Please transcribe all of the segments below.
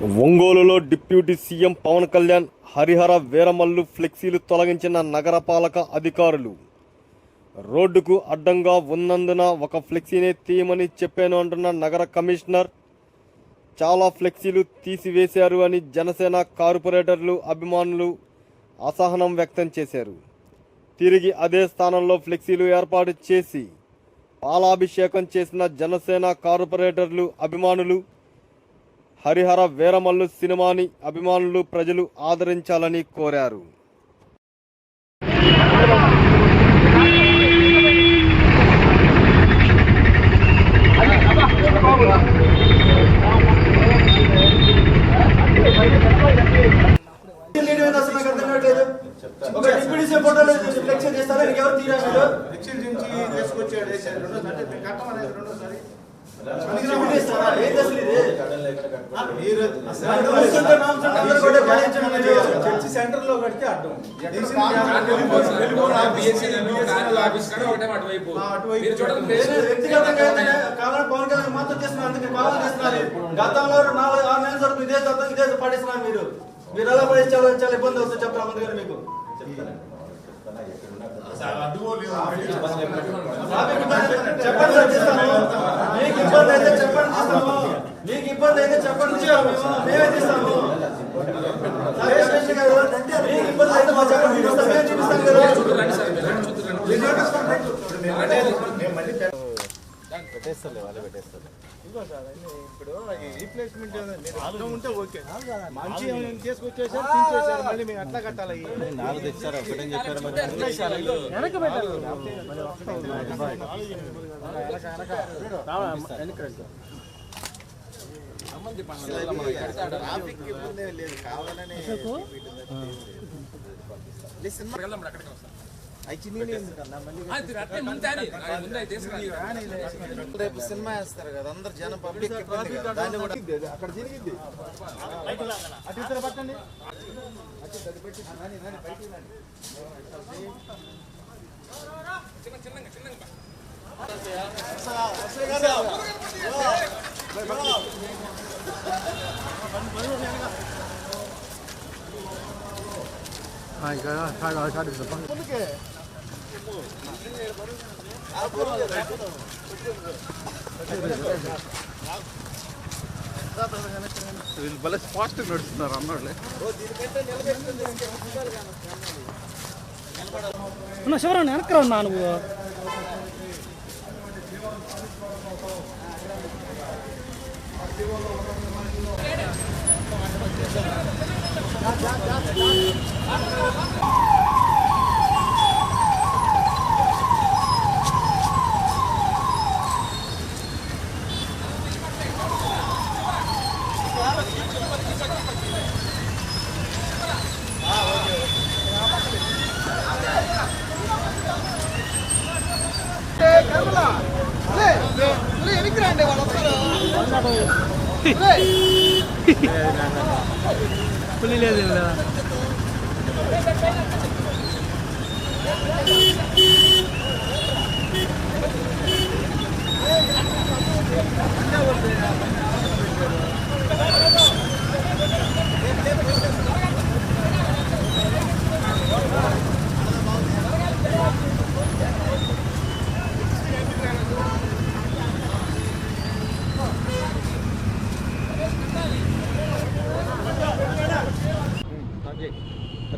ఒంగోలులో deputy CM Pawan Kalyan Harihara Veeramallu ఫ్లెక్సీలు తొలగించిన నగరపాలక అధికారులు. రోడ్డుకు అడ్డంగా ఉన్నందున ఒక ఫ్లెక్సీనే తీయమని చెప్పాను అంటున్న నగర కమిషనర్. చాలా ఫ్లెక్సీలు తీసివేశారు అని జనసేన కార్పొరేటర్లు, అభిమానులు అసహనం వ్యక్తం చేశారు. తిరిగి అదే స్థానంలో ఫ్లెక్సీలు ఏర్పాటు చేసి పాలాభిషేకం చేసిన జనసేన కార్పొరేటర్లు, అభిమానులు హరిహర వీరమల్లు సినిమాని అభిమానులు, ప్రజలు ఆదరించాలని కోరారు. సెంటర్ లో కడితే అడ్డం కావాలని పవన్ కళ్యాణ్ మాత్రం చేస్తున్నారు. అందుకే కావాలి చేస్తున్నారు. గతంలో 4-6 నెలల వరకు ఇదే పడేస్తున్నారు. మీరు ఎలా పడేసి చాలా ఇబ్బంది వస్తుంది చెప్తాను ముందు గారు మీకు. మీకు ఇబ్బంది అయితే చెప్పండి, మీకు ఇబ్బంది అయితే చెప్పండి, మేమే తీస్తాము. మీకు ఇబ్బంది అయితే మా చెప్పండి, మేము చూపిస్తాం కదా. పెట్టేస్తారు వాళ్ళే పెట్టేస్తారు. ఇప్పుడు రీప్లేస్మెంట్ ఉంటే ఓకే, మంచి తీసుకొచ్చేసారు, తీసుకొచ్చారు, మళ్ళీ మేము ఎట్లా కట్టాలి? 4 తెచ్చారు, ఒకటని చెప్పారు. ట్రాఫిక్ ఇబ్బంది లేదు, కావాలని రేపు సినిమా వేస్తారు కదా, అందరు జనం పబ్లిక్ అక్కడ జరిగింది. అటు పట్టండి, వీళ్ళు భలే ఫాస్ట్ నడుస్తున్నారు అన్నోళ్ళే. శివరాణి వెనక్కి రా నువ్వు. పులి లేదు.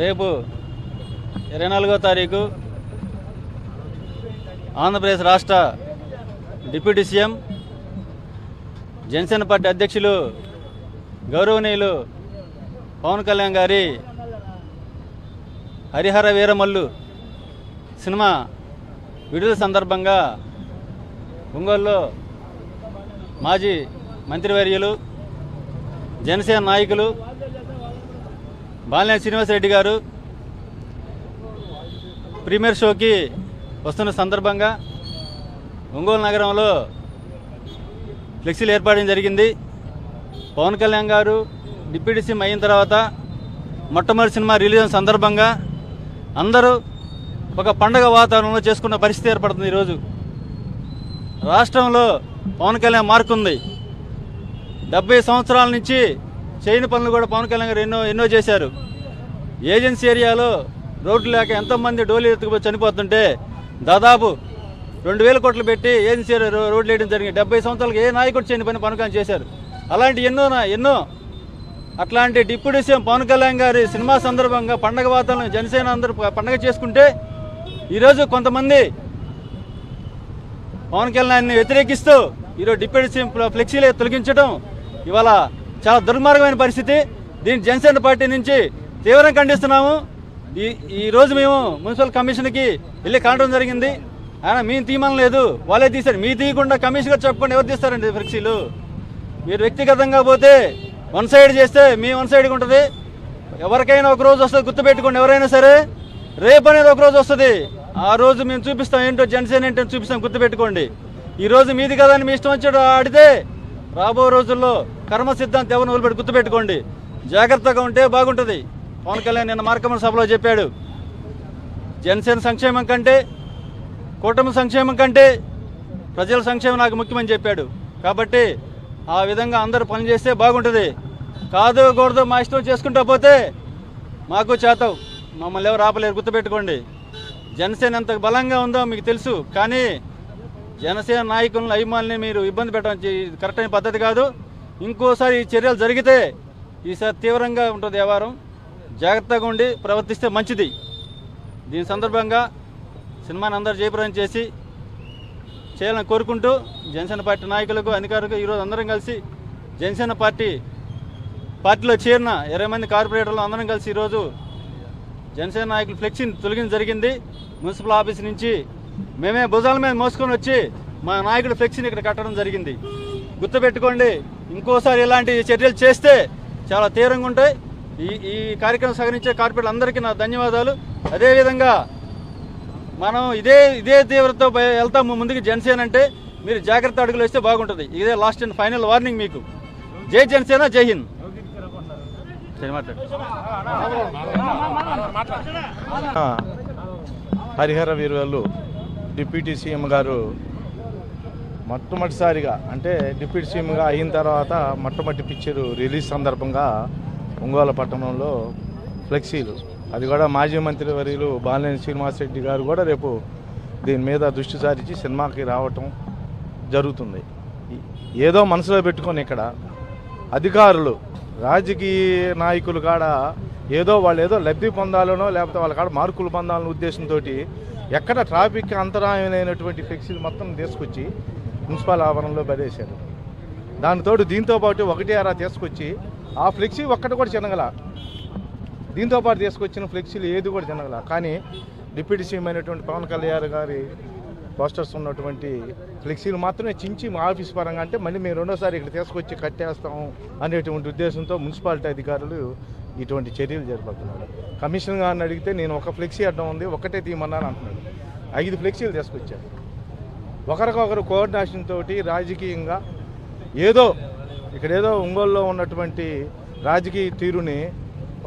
రేపు 24వ తారీఖు ఆంధ్రప్రదేశ్ రాష్ట్ర డిప్యూటీ సీఎం, జనసేన పార్టీ అధ్యక్షులు గౌరవనీయులు పవన్ కళ్యాణ్ గారి హరిహర వీరమల్లు సినిమా విడుదల సందర్భంగా ఒంగోలులో మాజీ మంత్రివర్యులు, జనసేన నాయకులు బాలినేని శ్రీనివాసరెడ్డి గారు ప్రీమియర్ షోకి వస్తున్న సందర్భంగా ఒంగోలు నగరంలో ఫ్లెక్సీలు ఏర్పాటు జరిగింది. పవన్ కళ్యాణ్ గారు డిప్యూటీ సీఎం అయిన తర్వాత మొట్టమొదటి సినిమా రిలీజ్ సందర్భంగా అందరూ ఒక పండగ వాతావరణంలో చేసుకున్న పరిస్థితి ఏర్పడుతుంది. ఈరోజు రాష్ట్రంలో పవన్ కళ్యాణ్ మార్క్ ఉంది. 70 సంవత్సరాల నుంచి చేయని పనులు కూడా పవన్ కళ్యాణ్ గారు ఎన్నో చేశారు. ఏజెన్సీ ఏరియాలో రోడ్లు లేక ఎంతోమంది డోలీ ఎత్తుకుపోయి చనిపోతుంటే దాదాపు 2000 కోట్లు పెట్టి ఏజెన్సీ రోడ్లు వేయడం జరిగింది. 70 సంవత్సరాలకు ఏ నాయకుడు చేయని పని పవన్ కళ్యాణ్ చేశారు. అలాంటి ఎన్నో అట్లాంటి డిప్యూటీ సీఎం పవన్ కళ్యాణ్ గారి సినిమా సందర్భంగా పండగ వాతావరణం జనసేన అందరూ పండగ చేసుకుంటే ఈరోజు కొంతమంది పవన్ కళ్యాణ్ని వ్యతిరేకిస్తూ ఈరోజు డిప్యూటీ సీఎం ఫ్లెక్సీలు తొలగించడం ఇవాళ చాలా దుర్మార్గమైన పరిస్థితి. దీన్ని జనసేన పార్టీ నుంచి తీవ్రంగా ఖండిస్తున్నాము. ఈరోజు మేము మున్సిపల్ కమిషన్కి వెళ్ళి కానడం జరిగింది. ఆయన మేము తీయమని లేదు, వాళ్ళే తీశారు. మీ తీయకుండా కమిషనర్ చెప్పుకొని ఎవరు తీస్తారండి ఫ్లెక్సీలు? మీరు వ్యక్తిగతంగా పోతే వన్ సైడ్ చేస్తే మీ వన్ సైడ్గా ఉంటుంది. ఎవరికైనా ఒక రోజు వస్తుంది, గుర్తుపెట్టుకోండి. ఎవరైనా సరే రేపు అనేది ఒక రోజు వస్తుంది. ఆ రోజు మేము చూపిస్తాం ఏంటో, జనసేన ఏంటో చూపిస్తాం, గుర్తుపెట్టుకోండి. ఈరోజు మీది కదా అని మీ ఇష్టం వచ్చాడు ఆడితే రాబో రోజుల్లో కర్మ సిద్ధాంతం ఎవరిని వదిలిపెట్టి గుర్తుపెట్టుకోండి. జాగ్రత్తగా ఉంటే బాగుంటుంది. పవన్ కళ్యాణ్ నిన్న మార్కమ్మ సభలో చెప్పాడు, జనసేన సంక్షేమం కంటే కూటమి సంక్షేమం కంటే ప్రజల సంక్షేమం నాకు ముఖ్యమని చెప్పాడు. కాబట్టి ఆ విధంగా అందరూ పనిచేస్తే బాగుంటుంది. కాదు కూడదు మా ఇష్టం చేసుకుంటూ పోతే మాకు చేతవు, మమ్మల్ని ఎవరు ఆపలేరు, గుర్తుపెట్టుకోండి. జనసేన ఎంత బలంగా ఉందో మీకు తెలుసు. కానీ జనసేన నాయకులను అభిమానుల్ని మీరు ఇబ్బంది పెట్టడం కరెక్ట్ అయిన పద్ధతి కాదు. ఇంకోసారి ఈ చర్యలు జరిగితే ఈసారి తీవ్రంగా ఉంటుంది వ్యవహారం. జాగ్రత్తగా ఉండి ప్రవర్తిస్తే మంచిది. దీని సందర్భంగా సినిమాని అందరూ జయప్రదం చేయాలని కోరుకుంటూ జనసేన పార్టీ నాయకులకు అధికారులకు ఈరోజు అందరం కలిసి జనసేన పార్టీలో చేరిన 20 మంది కార్పొరేటర్లు అందరం కలిసి ఈరోజు జనసేన నాయకులు ఫ్లెక్సీని తొలగించడం జరిగింది. మున్సిపల్ ఆఫీస్ నుంచి మేమే భుజాల మీద మోసుకొని వచ్చి మా నాయకుడు ఫ్లెక్సీని ఇక్కడ కట్టడం జరిగింది. గుర్తుపెట్టుకోండి, ఇంకోసారి ఇలాంటి చర్యలు చేస్తే చాలా తీవ్రంగా ఉంటాయి. ఈ కార్యక్రమం సహకరించే కార్పొరేటర్లు అందరికీ నా ధన్యవాదాలు. అదేవిధంగా మనం ఇదే తీవ్రతతో వెళ్తాము ముందుకు. జనసేన అంటే మీరు జాగ్రత్త అడుగులు వేస్తే బాగుంటుంది. ఇదే లాస్ట్ అండ్ ఫైనల్ వార్నింగ్ మీకు. జై జనసేన, జై హింద్. హరిహర వీరులు డిప్యూటీ సీఎం గారు మొట్టమొదటిసారిగా అంటే డిప్యూటీ సీఎంగా అయిన తర్వాత మొట్టమొదటి పిక్చరు రిలీజ్ సందర్భంగా ఒంగోలు పట్టణంలో ఫ్లెక్సీలు, అది కూడా మాజీ మంత్రి వర్యులు బాలినేని శ్రీనివాసరెడ్డి గారు కూడా రేపు దీని మీద దృష్టి సారించి సినిమాకి రావటం జరుగుతుంది. ఏదో మనసులో పెట్టుకొని ఇక్కడ అధికారులు రాజకీయ నాయకులు కాడ వాళ్ళు ఏదో లబ్ధి పొందాలనో లేకపోతే వాళ్ళ కాడ మార్కులు పొందాలనే ఉద్దేశంతో ఎక్కడ ట్రాఫిక్ అంతరాయమైనటువంటి ఫ్లెక్సీలు మొత్తం తీసుకొచ్చి మున్సిపల్ ఆవరణలో పడేశారు. దానితోడు దీంతోపాటు ఒకటి అరా తీసుకొచ్చి ఆ ఫ్లెక్సీ ఒక్కటి కూడా చిన్నగల, దీంతోపాటు తీసుకొచ్చిన ఫ్లెక్సీలు ఏది కూడా చిన్నగల. కానీ డిప్యూటీ సీఎం అయినటువంటి పవన్ కళ్యాణ్ గారి పోస్టర్స్ ఉన్నటువంటి ఫ్లెక్సీలు మాత్రమే చించి మా ఆఫీస్ పరంగా అంటే మళ్ళీ మేము రెండోసారి ఇక్కడ తీసుకొచ్చి కట్టేస్తాము అనేటువంటి ఉద్దేశంతో మున్సిపాలిటీ అధికారులు ఇటువంటి చర్యలు జరుపుతున్నారు. కమిషనర్ గారిని అడిగితే నేను ఒక ఫ్లెక్సీ అడ్డం ఉంది ఒకటే తీయమన్నాను అంటున్నాడు. 5 ఫ్లెక్సీలు తీసుకొచ్చారు. ఒకరికొకరు కోఆర్డినేషన్ తోటి రాజకీయంగా ఏదో ఒంగోలులో ఉన్నటువంటి రాజకీయ తీరుని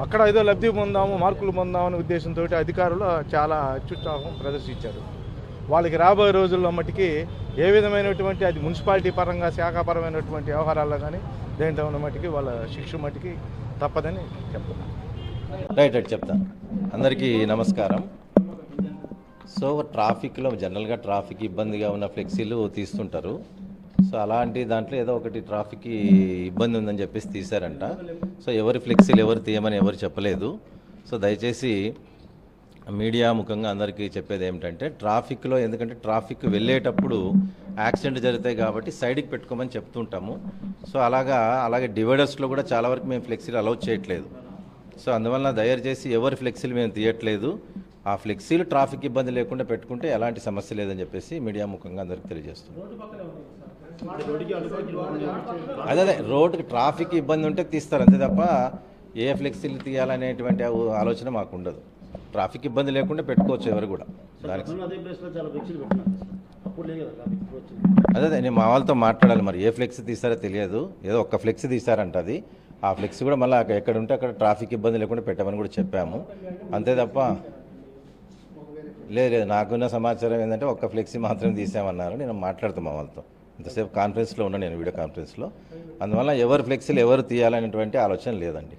అక్కడ ఏదో లబ్ధి పొందాము మార్కులు పొందామనే ఉద్దేశంతో అధికారులు చాలా అత్యుత్సాహం ప్రదర్శించారు. వాళ్ళకి రాబోయే రోజుల్లో మట్టికి ఏ విధమైనటువంటి అది మున్సిపాలిటీ పరంగా శాఖాపరమైనటువంటి వ్యవహారాల్లో కానీ దేంట్లో ఉన్న మట్టికి వాళ్ళ శిక్ష మట్టికి తప్పదని చెప్తున్నాను. రైట్ చెప్తాను. అందరికీ నమస్కారం. సో ట్రాఫిక్లో జనరల్గా ట్రాఫిక్ ఇబ్బందిగా ఉన్న ఫ్లెక్సీలు తీస్తుంటారు. సో అలాంటి దాంట్లో ఏదో ఒకటి ట్రాఫిక్కి ఇబ్బంది ఉందని చెప్పేసి తీశారంట. సో ఎవరి ఫ్లెక్సీలు ఎవరు తీయమని ఎవరు చెప్పలేదు. సో దయచేసి మీడియా ముఖంగా అందరికీ చెప్పేది ఏమిటంటే ట్రాఫిక్లో, ఎందుకంటే ట్రాఫిక్ వెళ్ళేటప్పుడు యాక్సిడెంట్ జరుగుతాయి కాబట్టి సైడ్కి పెట్టుకోమని చెప్తుంటాము. సో అలాగే డివైడర్స్లో కూడా చాలా వరకు మేము ఫ్లెక్సీలు అలౌ చేయట్లేదు. సో అందువల్ల దయచేసి ఎవరి ఫ్లెక్సీలు మేము తీయట్లేదు. ఆ ఫ్లెక్సీలు ట్రాఫిక్ ఇబ్బంది లేకుండా పెట్టుకుంటే ఎలాంటి సమస్య లేదని చెప్పేసి మీడియా ముఖంగా అందరికీ తెలియజేస్తున్నాం. అదే రోడ్డుకి ట్రాఫిక్ ఇబ్బంది ఉంటే తీస్తారు అంతే తప్ప ఏ ఫ్లెక్సీలు తీయాలనేటువంటి ఆలోచన మాకు ఉండదు. ట్రాఫిక్ ఇబ్బంది లేకుండా పెట్టుకోవచ్చు ఎవరు కూడా. దానికి అదే నేను మా వాళ్ళతో మాట్లాడాలి. మరి ఏ ఫ్లెక్సీ తీస్తారో తెలియదు. ఏదో ఒక్క ఫ్లెక్సీ తీస్తారంట. అది ఆ ఫ్లెక్సీ కూడా మళ్ళీ ఎక్కడ ఉంటే అక్కడ ట్రాఫిక్ ఇబ్బంది లేకుండా పెట్టమని కూడా చెప్పాము. అంతే తప్ప లేదు నాకున్న సమాచారం ఏంటంటే ఒక్క ఫ్లెక్సీ మాత్రమే తీసామన్నారు. నేను మాట్లాడుతాను మా వాళ్ళతో. ఇంతసేపు కాన్ఫరెన్స్లో ఉన్నాను నేను, వీడియో కాన్ఫరెన్స్లో. అందువల్ల ఎవరు ఫ్లెక్సీలు ఎవరు తీయాలనేటువంటి ఆలోచన లేదండి.